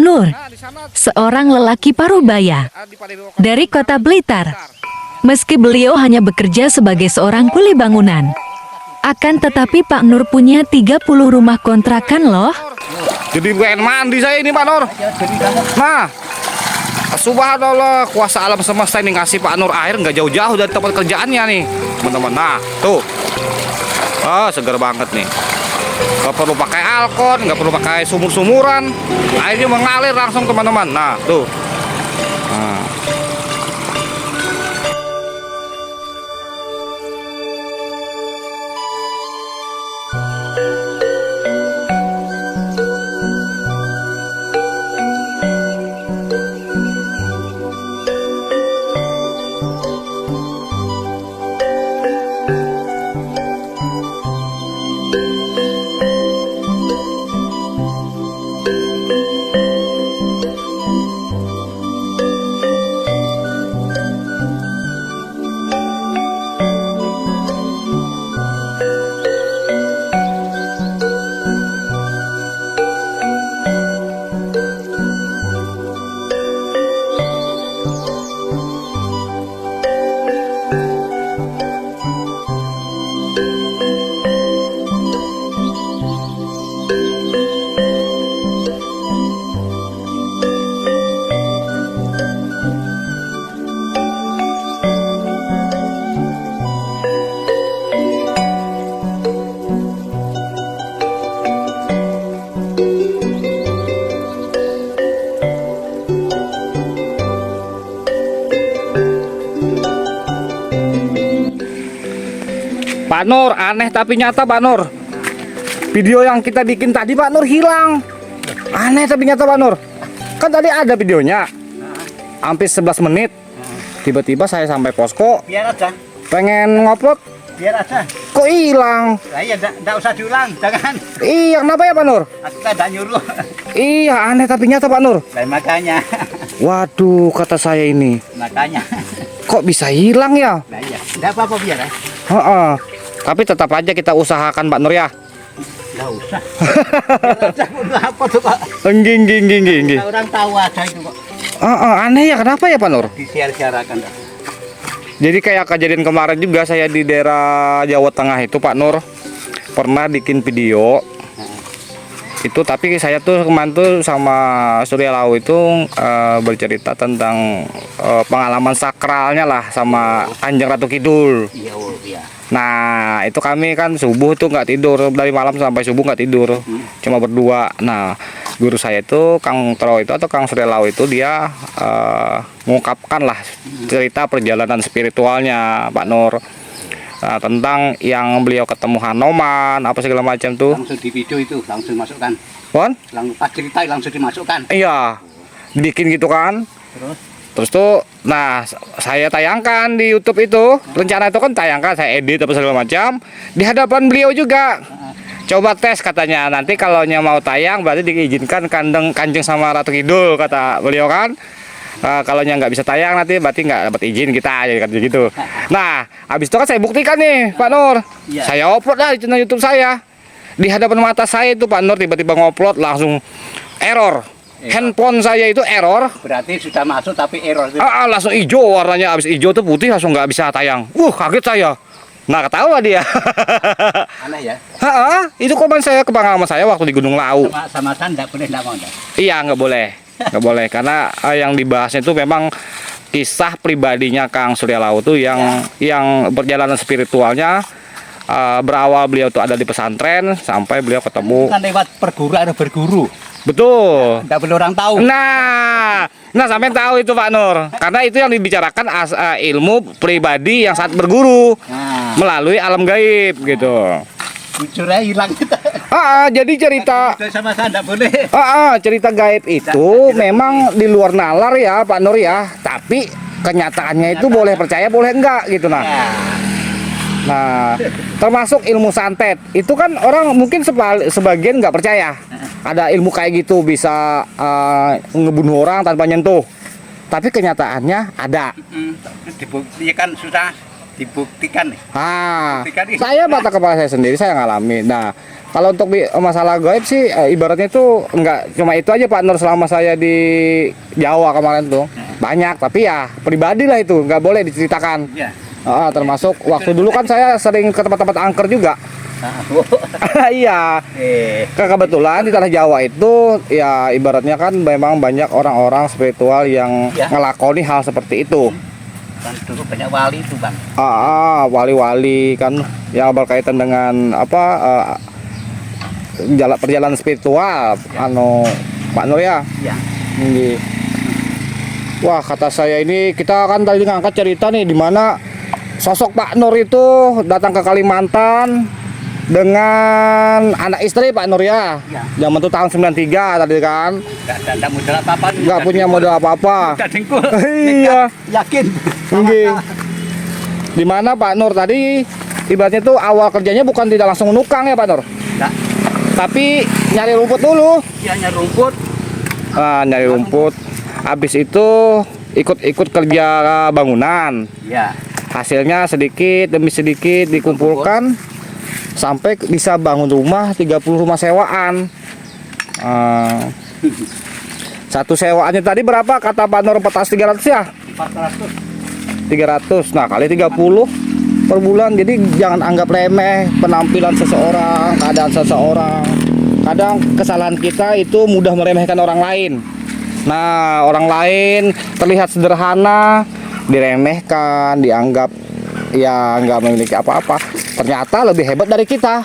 Pak Nur, seorang lelaki parubaya dari kota Blitar. Meski beliau hanya bekerja sebagai seorang kuli bangunan, akan tetapi Pak Nur punya 30 rumah kontrakan loh. Jadi pengen mandi saya ini Pak Nur. Nah, subhanallah, kuasa alam semesta ini ngasih Pak Nur air nggak jauh-jauh dari tempat kerjaannya nih teman-teman. Nah tuh, seger banget nih. Nggak perlu pakai alkon, nggak perlu pakai sumur-sumuran, airnya mengalir langsung teman-teman. Nah tuh. Nah. Pak Nur, aneh tapi nyata Pak Nur. Video yang kita bikin tadi Pak Nur hilang. Aneh tapi nyata Pak Nur. Kan tadi ada videonya, hampir 11 menit. Tiba-tiba saya sampai posko, Biar aja, pengen ngupload, biar aja. kok hilang? Nah, iya, enggak usah diulang, jangan. Iya, kenapa ya Pak Nur? Aku kan enggak nyuruh. Iya, aneh tapi nyata Pak Nur. Dan makanya, Waduh, kata saya ini, makanya. kok bisa hilang ya? Nah, iya, enggak apa-apa biar ya. Heeh. Tapi tetap aja kita usahakan Pak Nur ya. Enggak usah. Biar aja, udah apa tuh Pak? Enggih. Orang tahu aja itu kok. Aneh ya, kenapa ya Pak Nur? Disiar-siarakan. Jadi kayak kejadian kemarin juga saya di daerah Jawa Tengah itu Pak Nur pernah bikin video itu, tapi saya tuh kemarin tuh sama Surya Lau itu bercerita tentang pengalaman sakralnya lah sama Kanjeng Ratu Kidul. Iya, iya. Nah itu kami kan subuh tuh nggak tidur, dari malam sampai subuh nggak tidur, cuma berdua. Nah guru saya itu Kang Tro itu atau Kang Surya Lau itu dia mengungkapkan lah cerita perjalanan spiritualnya Pak Nur. Nah, tentang yang beliau ketemu Hanoman apa segala macam tuh. Langsung di video itu, langsung masukkan. Kon? Langsung pas cerita langsung dimasukkan. Iya, bikin gitu kan. Terus tuh, nah saya tayangkan di YouTube itu. Rencana itu kan tayangkan, saya edit apa segala macam di hadapan beliau juga. Coba tes katanya, nanti kalau mau tayang berarti diizinkan Kanjeng sama Ratu Kidul kata beliau kan. Kalau nggak bisa tayang nanti berarti nggak dapat izin kita aja gitu. Nah, habis itu kan saya buktikan nih Pak Nur. Iya. Saya upload lah di channel YouTube saya. Di hadapan mata saya itu Pak Nur tiba-tiba ngupload langsung error. Handphone saya itu error. Berarti sudah masuk tapi error itu. Langsung hijau warnanya, habis hijau tuh putih langsung nggak bisa tayang. Kaget saya. Nah, ketawa dia. Aneh ya. Itu komen saya, pengalaman saya waktu di Gunung Lau. Sama kan enggak boleh enggak mau. Iya, nggak boleh. Nggak boleh karena yang dibahasnya itu memang kisah pribadinya Kang Surya Lau tuh yang perjalanan spiritualnya berawal beliau tuh ada di pesantren sampai beliau ketemu Kan lewat perguruan berguru. betul. Enggak boleh orang tahu. Nah sampai tahu itu Pak Nur karena itu yang dibicarakan ilmu pribadi yang saat berguru melalui alam gaib gitu. Jujurnya hilang kita. Jadi cerita Sama saya enggak boleh. cerita gaib itu memang di luar nalar ya Pak Nur ya, tapi kenyataannya itu boleh percaya boleh enggak gitu. Nah termasuk ilmu santet itu kan orang mungkin sebagian nggak percaya ada ilmu kayak gitu bisa ngebunuh orang tanpa nyentuh, tapi kenyataannya ada. Dibuktikan sudah dibuktikan. Saya mata kepala saya sendiri saya ngalami. Nah Kalau untuk masalah gaib sih ibaratnya itu enggak cuma itu aja Pak Nur selama saya di Jawa kemarin tuh. Banyak, tapi ya pribadi lah itu, nggak boleh diceritakan. Iya. Termasuk waktu dulu kan saya sering ke tempat-tempat angker juga. Iya. Kebetulan di tanah Jawa itu ya ibaratnya kan memang banyak orang-orang spiritual yang Ya. ngelakoni hal seperti itu. Kan dulu banyak wali itu bang. Wali-wali kan yang berkaitan dengan perjalanan spiritual Pak Nur ya. Iya. Nggih. Wah, kata saya ini kita kan tadi ngangkat cerita nih di mana sosok Pak Nur itu datang ke Kalimantan dengan anak istri Pak Nur ya. Iya. Zaman itu tahun 93 tadi kan. Nggak modal apa-apa. Nggak punya modal apa-apa. Udah dengkul. Iya. Yakin. Nggih. Di mana Pak Nur tadi ibaratnya tuh awal kerjanya bukan tidak langsung nukang ya Pak Nur. Nggak. Tapi nyari rumput dulu. Iya, nyari rumput. Nyari rumput. Habis itu ikut kerja bangunan. Iya. Hasilnya sedikit demi sedikit dikumpulkan sampai bisa bangun rumah 30 rumah sewaan. Satu sewaannya tadi berapa kata Pak Nur? 400-300 ya? 400. 300. Nah, kali 30 per bulan. Jadi jangan anggap remeh penampilan seseorang, keadaan seseorang. Kadang kesalahan kita itu mudah meremehkan orang lain. Nah, orang lain terlihat sederhana, diremehkan, dianggap ya nggak memiliki apa-apa. Ternyata lebih hebat dari kita.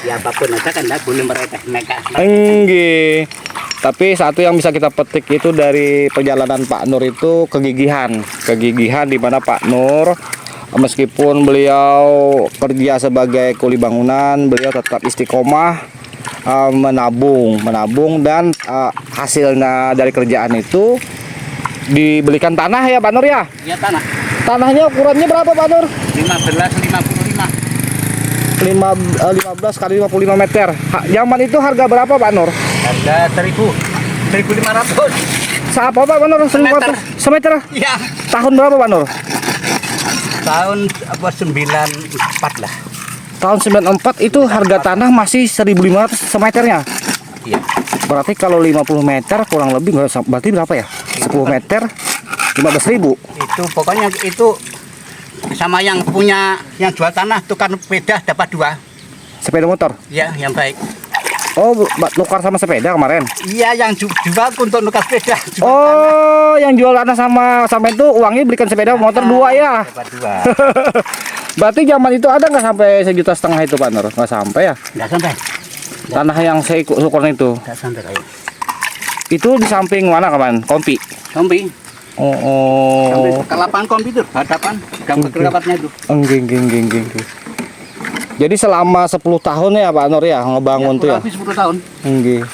Ya apapun aja kan nggak boleh mereka. Enggak. Tapi satu yang bisa kita petik itu dari perjalanan Pak Nur itu kegigihan di mana Pak Nur meskipun beliau kerja sebagai kuli bangunan, beliau tetap istiqomah menabung dan hasilnya dari kerjaan itu dibelikan tanah ya Pak Nur ya. Ya tanah. Tanahnya ukurannya berapa Pak Nur? 15 15 kali 55 meter. Zaman itu harga berapa Pak Nur? Harga 1.500. Seapa Pak Nur? Semeter. Semeter? Iya. Tahun berapa Pak Nur? Tahun 94 lah. Tahun 94 itu harga tanah masih 1.500 semeternya. Iya. Berarti kalau 50 meter kurang lebih berarti berapa ya? 10 meter 15.000. Itu pokoknya itu sama yang punya yang jual tanah tukar sepeda dapat 2. Sepeda motor. Ya, yang baik. Oh, tukar sama sepeda kemarin. Iya, yang jual untuk tukar sepeda. Oh, yang jual tanah sama itu uangnya belikan sepeda motor 2 ya. Dapat 2. Berarti zaman itu ada nggak sampai 1,5 juta itu Pak Nur? Nggak sampai ya? Nggak sampai. Tanah yang seukuran itu. Nggak sampai kayak. Itu di samping mana kemarin? Kompi. Kompi. Sampai Oh. ke lapangan komputer, hadapan gang kekerapatnya itu. Enggak. Jadi selama 10 tahun ya Pak Nur ya ngebangun tuh ya? Lebih 10 tahun. Enggak.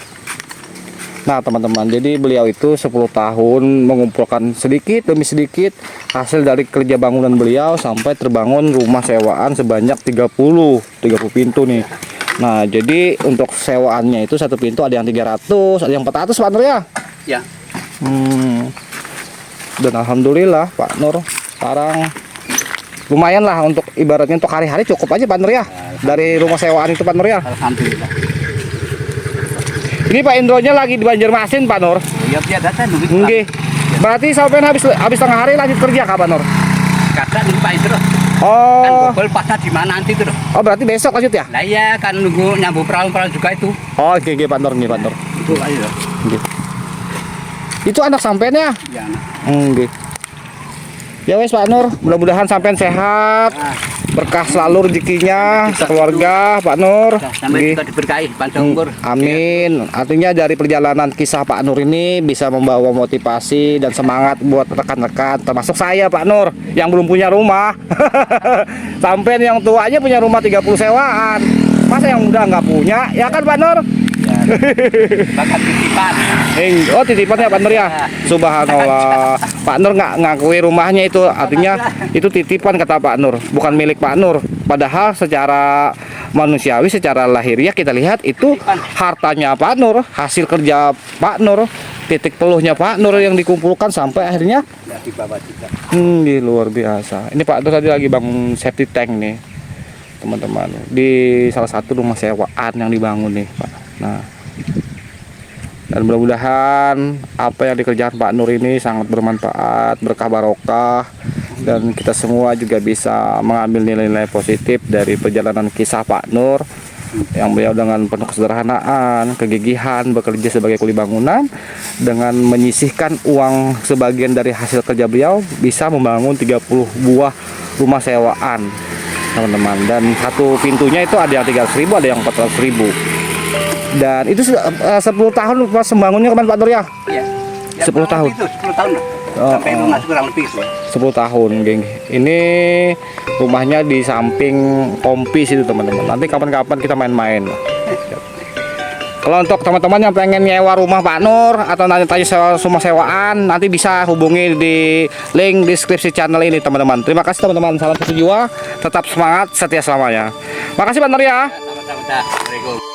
Nah teman-teman, jadi beliau itu 10 tahun mengumpulkan sedikit demi sedikit hasil dari kerja bangunan beliau sampai terbangun rumah sewaan sebanyak 30 pintu nih. Nah jadi untuk sewaannya itu satu pintu ada yang 300, ada yang 400 Pak Nur ya? Ya. Dan alhamdulillah Pak Nur sekarang lumayan lah untuk ibaratnya untuk hari-hari cukup aja Pak Nur ya. Dari rumah sewaan itu Pak Nur ya. Alhamdulillah. Ini Pak Indronya lagi di Banjarmasin Pak Nur. Ya dia datang nunggu. Nggih. Berarti sampai habis tengah hari lanjut kerja Kak Pak Nur? Kadang nunggu Pak Indro. Kan Oh. gobel pasar di mana nanti tuh. Oh berarti besok lanjut ya? Lah iya kan nunggu nyambung perahu-perahu juga itu. Oh nggih Pak Nur nih Pak Nur. Itu aja. Nggih. Itu anak sampeannya? Ya. Nggih. Ya wes Pak Nur, mudah-mudahan sampean sehat. Berkah selalu rezekinya sekeluarga Pak Nur. Sampai Nggih. kita diberkahi panjang umur. Amin. Artinya dari perjalanan kisah Pak Nur ini bisa membawa motivasi dan semangat buat rekan-rekan, termasuk saya Pak Nur yang belum punya rumah. Sampai yang tua aja punya rumah 30 sewaan. Masa yang muda nggak punya? Ya kan Pak Nur? Ya. Bahkan titipan. Oh titipannya Pak Nur ya? Subhanallah. Pak Nur nggak ngakui rumahnya itu, artinya itu titipan kata Pak Nur, bukan milik Pak Nur. Padahal secara manusiawi, secara lahiriah kita lihat itu hartanya Pak Nur, hasil kerja Pak Nur, titik peluhnya Pak Nur yang dikumpulkan sampai akhirnya Nggak dibawa juga. luar biasa. Ini Pak Nur tadi lagi bangun safety tank nih. teman-teman, di salah satu rumah sewaan yang dibangun nih Pak. Nah, dan mudah-mudahan apa yang dikerjakan Pak Nur ini sangat bermanfaat, berkah barokah, dan kita semua juga bisa mengambil nilai-nilai positif dari perjalanan kisah Pak Nur yang beliau dengan penuh kesederhanaan, kegigihan bekerja sebagai kuli bangunan, dengan menyisihkan uang sebagian dari hasil kerja beliau bisa membangun 30 buah rumah sewaan, teman-teman. Dan satu pintunya itu ada yang 300.000, ada yang 400.000. Dan itu 10 tahun pas membangunnya kemarin Pak Nur ya? Iya. 10 tahun. Itu 10 tahun lah. Oh, Sampai lunas kurang lebih itu. 10 tahun, geng. Ini rumahnya di samping Kompis itu, teman-teman. Nanti kapan-kapan kita main-main. Kalau untuk teman-teman yang pengen nyewa rumah Pak Nur atau tanya-tanya rumah sewaan, nanti bisa hubungi di link deskripsi channel ini, teman-teman. Terima kasih teman-teman. Salam satu jiwa, tetap semangat, setia selamanya. Makasih Pak Nur ya. Sama-sama. Assalamualaikum.